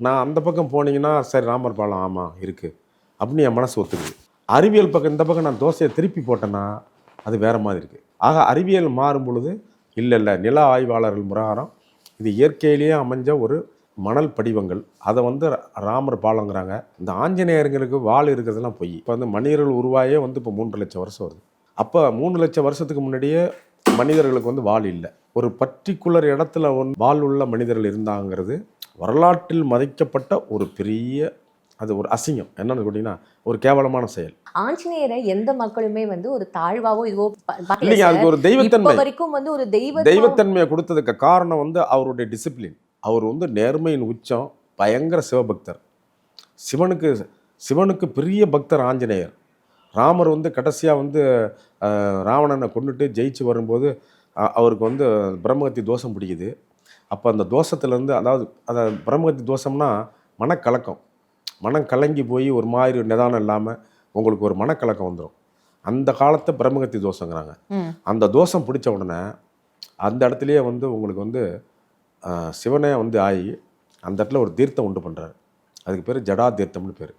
நான் அந்த பக்கம் போனீங்கன்னா சரி ராமர் பாலம் ஆமாம் இருக்குது அப்படின்னு என் மனசு ஒத்துக்குது. அறிவியல் பக்கம் இந்த பக்கம் நான் தோசையை திருப்பி போட்டேன்னா அது வேறு மாதிரி இருக்குது. ஆக அறிவியல் மாறும் பொழுது இல்லை நில ஆய்வாளர்கள் பிரகாரம் இது இயற்கையிலேயே அமைஞ்ச ஒரு மணல் படிவங்கள். அதை வந்து ராமர் பாலங்கிறாங்க. இந்த ஆஞ்சநேயர்களுக்கு வால் இருக்கிறதுலாம் பொய். இப்போ வந்து மனிதர்கள் உருவாயே வந்து இப்போ 3 லட்சம் வருஷம் வருது. அப்போ 3 லட்சம் வருஷத்துக்கு முன்னாடியே மனிதர்களுக்கு வந்து வால் இல்லை. ஒரு பர்டிகுலர் இடத்துல வால் உள்ள மனிதர்கள் இருந்தாங்கிறது வரலாற்றில் மதிக்கப்பட்ட ஒரு பெரிய அது ஒரு அசிங்கம். என்னன்னு கேட்டீங்கன்னா ஒரு கேவலமான செயல். ஆஞ்சநேயரை எந்த மக்களுமே வந்து ஒரு தாழ்வாவோ இதுவோ இல்லைங்க, அதுக்கு ஒரு தெய்வத்தன்மை வரைக்கும் வந்து ஒரு தெய்வத்தன்மையை கொடுத்ததுக்கு காரணம் வந்து அவருடைய டிசிப்ளின். அவர் வந்து நேர்மையின் உச்சம், பயங்கர சிவபக்தர். சிவனுக்கு பெரிய பக்தர் ஆஞ்சநேயர். ராமர் வந்து கடைசியாக வந்து ராவணனை கொண்டுட்டு ஜெயிச்சு வரும்போது அவருக்கு வந்து பிரம்மகத்தி தோஷம் பிடிக்குது. அப்போ அந்த தோஷத்துலேருந்து அதை பிரம்மகத்தி தோஷம்னா மனக்கலக்கம். மனம் கலங்கி போய் ஒரு மாதிரி நிதானம் இல்லாமல் உங்களுக்கு ஒரு மனக்கலக்கம் வந்துடும். அந்த காலத்தை பிரம்மகத்தி தோஷங்கிறாங்க. அந்த தோஷம் பிடிச்ச உடனே அந்த இடத்துலையே வந்து உங்களுக்கு வந்து சிவனே வந்து ஆகி அந்த இடத்துல ஒரு தீர்த்தம் உண்டு பண்ணுறாரு. அதுக்கு பேர் ஜடா தீர்த்தம்னு பேர்.